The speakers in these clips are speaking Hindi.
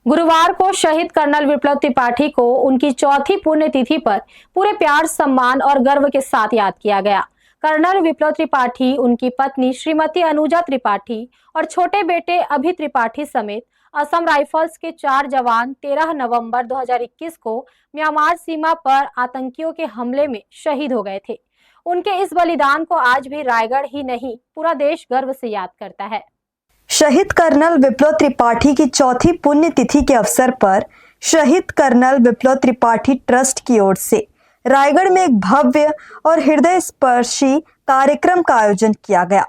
गुरुवार को शहीद कर्नल विप्लव त्रिपाठी को उनकी चौथी पुण्यतिथि पर पूरे प्यार, सम्मान और गर्व के साथ याद किया गया। कर्नल विप्लव त्रिपाठी, उनकी पत्नी श्रीमती अनुजा त्रिपाठी और छोटे बेटे अभि त्रिपाठी समेत असम राइफल्स के 4 जवान 13 नवंबर 2021 को म्यांमार सीमा पर आतंकियों के हमले में शहीद हो गए थे। उनके इस बलिदान को आज भी रायगढ़ ही नहीं, पूरा देश गर्व से याद करता है। शहीद कर्नल विप्लव त्रिपाठी की चौथी पुण्यतिथि के अवसर पर शहीद कर्नल विप्लव त्रिपाठी ट्रस्ट की ओर से रायगढ़ में एक भव्य और हृदय स्पर्शी कार्यक्रम का आयोजन किया गया।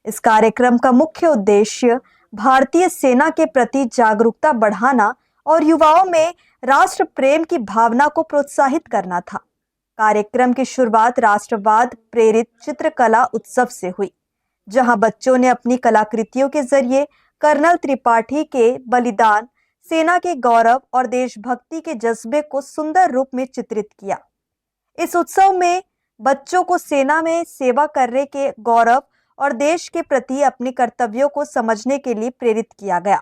इस कार्यक्रम का मुख्य उद्देश्य भारतीय सेना के प्रति जागरूकता बढ़ाना और युवाओं में राष्ट्र प्रेम की भावना को प्रोत्साहित करना था। कार्यक्रम की शुरुआत राष्ट्रवाद प्रेरित चित्रकला उत्सव से हुई, जहां बच्चों ने अपनी कलाकृतियों के जरिए कर्नल त्रिपाठी के बलिदान, सेना के गौरव और देशभक्ति के जज्बे को सुंदर रूप में चित्रित किया। इस उत्सव में बच्चों को सेना में सेवा करने के गौरव और देश के प्रति अपने कर्तव्यों को समझने के लिए प्रेरित किया गया।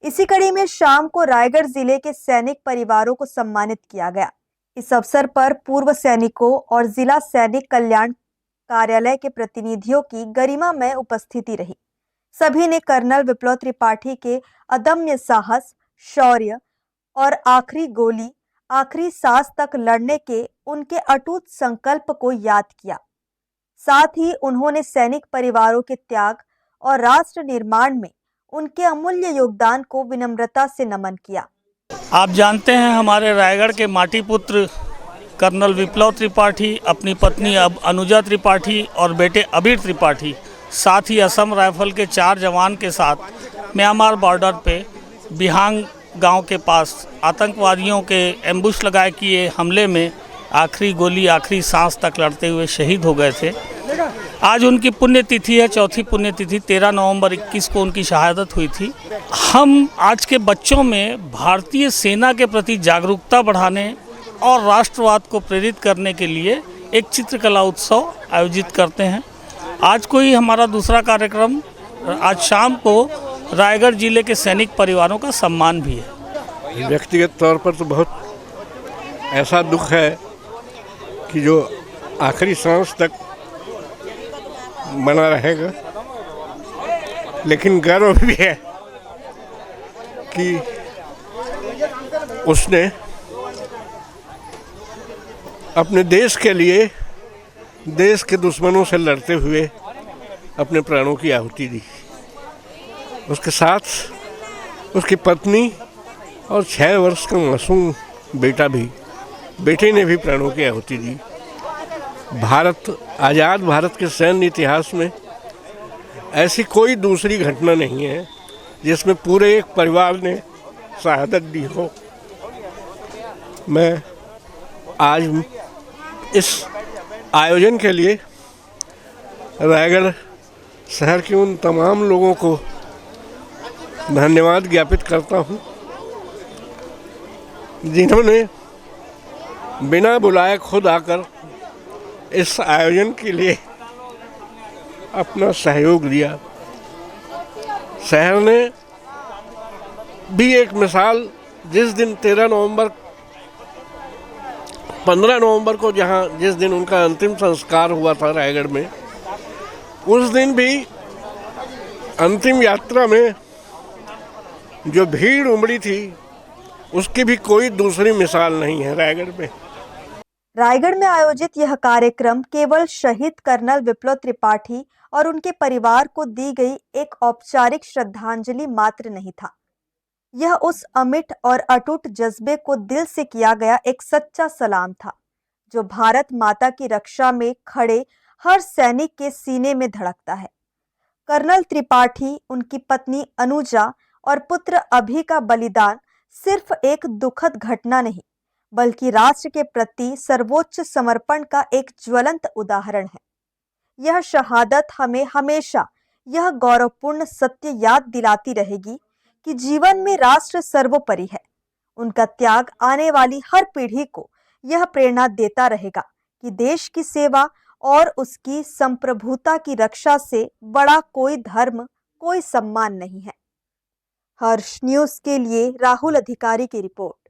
इसी कड़ी में शाम को रायगढ़ जिले के सैनिक परिवारों को सम्मानित किया गया। इस अवसर पर पूर्व सैनिकों और जिला सैनिक कल्याण कार्यालय के प्रतिनिधियों की गरिमामय उपस्थिति रही। सभी ने कर्नल विप्लव त्रिपाठी के अदम्य साहस, शौर्य और आखिरी गोली, आखिरी सांस तक लड़ने के उनके अटूट संकल्प को याद किया। साथ ही उन्होंने सैनिक परिवारों के त्याग और राष्ट्र निर्माण में उनके अमूल्य योगदान को विनम्रता से नमन किया। आप जानते हैं, हमारे रायगढ़ के माटी पुत्र कर्नल विप्लव त्रिपाठी, अपनी पत्नी अनुजा त्रिपाठी और बेटे अभि त्रिपाठी, साथ ही असम राइफल के 4 जवान के साथ म्यांमार बॉर्डर पे बिहांग गांव के पास आतंकवादियों के एम्बुश लगाए किए हमले में आखिरी गोली, आखिरी सांस तक लड़ते हुए शहीद हो गए थे। आज उनकी पुण्यतिथि है, चौथी पुण्यतिथि। 13 नवंबर 21 को उनकी शहादत हुई थी। हम आज के बच्चों में भारतीय सेना के प्रति जागरूकता बढ़ाने और राष्ट्रवाद को प्रेरित करने के लिए एक चित्रकला उत्सव आयोजित करते हैं। आज को ही हमारा दूसरा कार्यक्रम, आज शाम को रायगढ़ जिले के सैनिक परिवारों का सम्मान भी है। व्यक्तिगत तौर पर तो बहुत ऐसा दुख है कि जो आखिरी सांस तक बना रहेगा, लेकिन गर्व भी है कि उसने अपने देश के लिए, देश के दुश्मनों से लड़ते हुए अपने प्राणों की आहुति दी। उसके साथ उसकी पत्नी और 6 वर्ष का मासूम बेटा भी, बेटे ने भी प्राणों की आहुति दी। आज़ाद भारत के सैन्य इतिहास में ऐसी कोई दूसरी घटना नहीं है जिसमें पूरे एक परिवार ने शहादत दी हो। मैं आज इस आयोजन के लिए रायगढ़ शहर के उन तमाम लोगों को धन्यवाद ज्ञापित करता हूं, जिन्होंने बिना बुलाए खुद आकर इस आयोजन के लिए अपना सहयोग दिया। शहर ने भी एक मिसाल, जिस दिन 15 नवंबर को जिस दिन उनका अंतिम संस्कार हुआ था रायगढ़ में, उस दिन भी अंतिम यात्रा में जो भीड़ उमड़ी थी, उसकी भी कोई दूसरी मिसाल नहीं है रायगढ़ में। रायगढ़ में आयोजित यह कार्यक्रम केवल शहीद कर्नल विप्लव त्रिपाठी और उनके परिवार को दी गई एक औपचारिक श्रद्धांजलि मात्र नहीं था। यह उस अमिट और अटूट जज्बे को दिल से किया गया एक सच्चा सलाम था, जो भारत माता की रक्षा में खड़े हर सैनिक के सीने में धड़कता है। कर्नल त्रिपाठी, उनकी पत्नी अनुजा और पुत्र अभि का बलिदान सिर्फ एक दुखद घटना नहीं, बल्कि राष्ट्र के प्रति सर्वोच्च समर्पण का एक ज्वलंत उदाहरण है। यह शहादत हमें हमेशा यह गौरवपूर्ण सत्य याद दिलाती रहेगी कि जीवन में राष्ट्र सर्वोपरि है। उनका त्याग आने वाली हर पीढ़ी को यह प्रेरणा देता रहेगा कि देश की सेवा और उसकी संप्रभुता की रक्षा से बड़ा कोई धर्म, कोई सम्मान नहीं है। हर्ष न्यूज़ के लिए राहुल अधिकारी की रिपोर्ट।